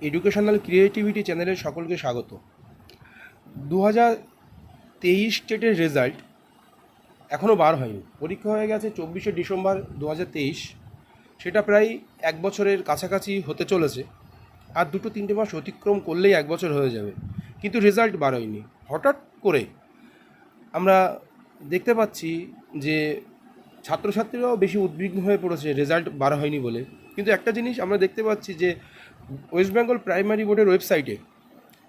Educational creativity চ্যানেলের সকলকে স্বাগত। 2023 স্টেটের রেজাল্ট এখনও বার হয়নি। পরীক্ষা হয়ে গেছে 24শে ডিসেম্বর 2023। সেটা প্রায় এক বছরের কাছাকাছি হতে চলেছে। আর 2-3 মাস অতিক্রম করলেই এক বছর হয়ে যাবে, কিন্তু রেজাল্ট বার হয়নি। হঠাৎ করে আমরা দেখতে পাচ্ছি যে ছাত্রছাত্রীরাও বেশি উদ্বিগ্ন হয়ে পড়েছে রেজাল্ট বার হয়নি বলে। কিন্তু একটা জিনিস আমরা দেখতে পাচ্ছি যে ওয়েস্ট বেঙ্গল প্রাইমারি বোর্ডের ওয়েবসাইটে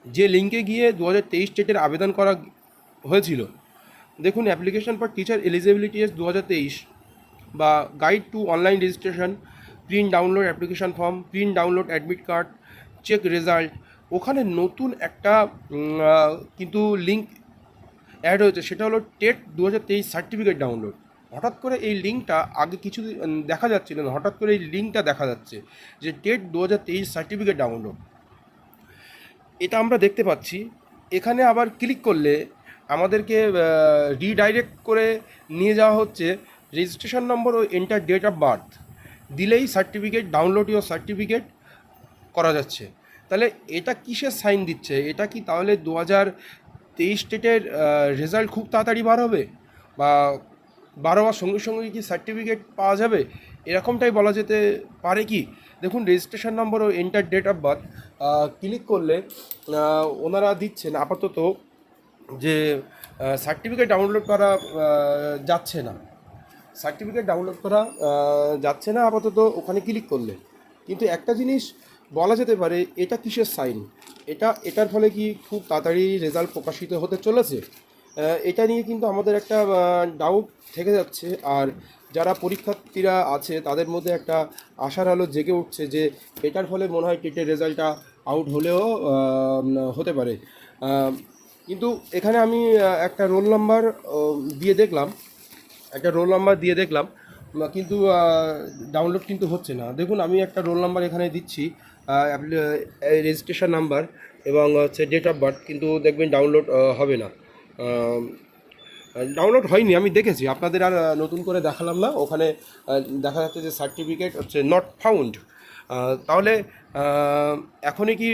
যে লিঙ্কে গিয়ে 2023 স্টেটের আবেদন করা হয়েছিল, দেখুন application for teacher eligibility S 2023 বা guide to online registration, print download application form, print download admit card, check result. ওখানে নতুন একটা কিন্তু লিঙ্ক অ্যাড হয়েছে, সেটা হলো টেট 2023 সার্টিফিকেট ডাউনলোড। হঠাৎ করে এই লিঙ্কটা আগে কিছু দেখা যাচ্ছিল না, হঠাৎ করে এই লিঙ্কটা দেখা যাচ্ছে যে টেট 2023 সার্টিফিকেট ডাউনলোড। এটা আমরা দেখতে পাচ্ছি। এখানে আবার ক্লিক করলে আমাদেরকে রিডাইরেক্ট করে নিয়ে যাওয়া হচ্ছে রেজিস্ট্রেশন নম্বর ও এন্টার ডেট অফ বার্থ দিলেই সার্টিফিকেট ডাউনলোড ইউর সার্টিফিকেট করা যাচ্ছে। তাহলে এটা কিসের সাইন দিচ্ছে? এটা কি তাহলে 2023 স্টেটের রেজাল্ট খুব তাড়াতাড়ি বার হবে, বা বার হওয়ার সঙ্গে সঙ্গে কি সার্টিফিকেট পাওয়া যাবে, এরকমটাই বলা যেতে পারে কি? দেখুন রেজিস্ট্রেশন নম্বর ও enter date of birth click করলে ওনারা দিচ্ছেন আপাতত যে সার্টিফিকেট ডাউনলোড করা যাচ্ছে না, সার্টিফিকেট ডাউনলোড করা যাচ্ছে না আপাতত ওখানে ক্লিক করলে। কিন্তু একটা জিনিস বলা যেতে পারে, এটা কিসের সাইন? এটার ফলে কি খুব তাড়াতাড়ি রেজাল্ট প্রকাশিত হতে চলেছে? এটা নিয়ে কিন্তু আমাদের একটা ডাউট থেকে যাচ্ছে। আর যারা পরীক্ষার্থীরা আছে তাদের মধ্যে একটা আশার আলো জেগে উঠছে যে এটার ফলে মনে হয় টেটের রেজাল্টটা আউট হলেও হতে পারে। কিন্তু এখানে আমি একটা রোল নাম্বার দিয়ে দেখলাম, কিন্তু ডাউনলোড কিন্তু হচ্ছে না। দেখুন আমি একটা রোল নাম্বার এখানে দিচ্ছি, রেজিস্ট্রেশন নাম্বার এবং হচ্ছে ডেট অফ বার্থ, কিন্তু দেখবেন ডাউনলোড হবে না। ডাউনলোড হয়নি, আমি দেখেছি, আপনাদের আর নতুন করে দেখালাম না। ওখানে দেখা যাচ্ছে যে সার্টিফিকেট হচ্ছে নট ফাউন্ড। তাহলে এখনই কি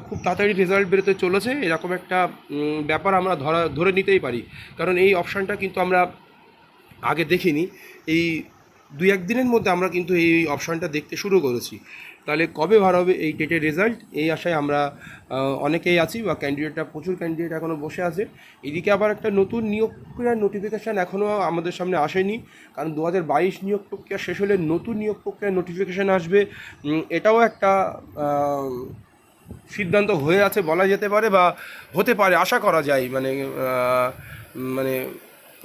খুব তাড়াতাড়ি রেজাল্ট বেরোতে চলেছে এরকম একটা ব্যাপার আমরা ধরে নিতেই পারি, কারণ এই অপশানটা কিন্তু আমরা আগে দেখিনি। এই 2-1 দিনের মধ্যে আমরা কিন্তু এই অপশানটা দেখতে শুরু করেছি। তাহলে কবে বার হবে এই টেটের রেজাল্ট, এই আশায় আমরা অনেকেই আছি, বা প্রচুর ক্যান্ডিডেট এখনও বসে আছে। এদিকে আবার একটা নতুন নিয়োগ প্রক্রিয়ার নোটিফিকেশান এখনও আমাদের সামনে আসেনি, কারণ 2022 নিয়োগ প্রক্রিয়া শেষ হলে নতুন নিয়োগ প্রক্রিয়ার নোটিফিকেশান আসবে। এটাও একটা সিদ্ধান্ত হয়ে আছে বলা যেতে পারে, বা হতে পারে, আশা করা যায়। মানে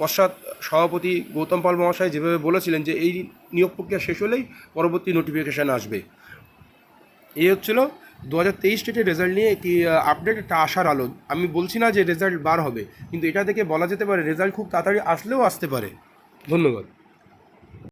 পশ্চাৎ সভাপতি গৌতম পাল মহাশয় যেভাবে বলেছিলেন যে এই নিয়োগ প্রক্রিয়া শেষ হলেই পরবর্তী নোটিফিকেশান আসবে। এই হচ্ছিল 2023 স্টেটের রেজাল্ট নিয়ে একটি আপডেট, একটা আশার আলো। আমি বলছি না যে রেজাল্ট বার হবে, কিন্তু এটা থেকে বলা যেতে পারে রেজাল্ট খুব তাড়াতাড়ি আসলেও আসতে পারে। ধন্যবাদ।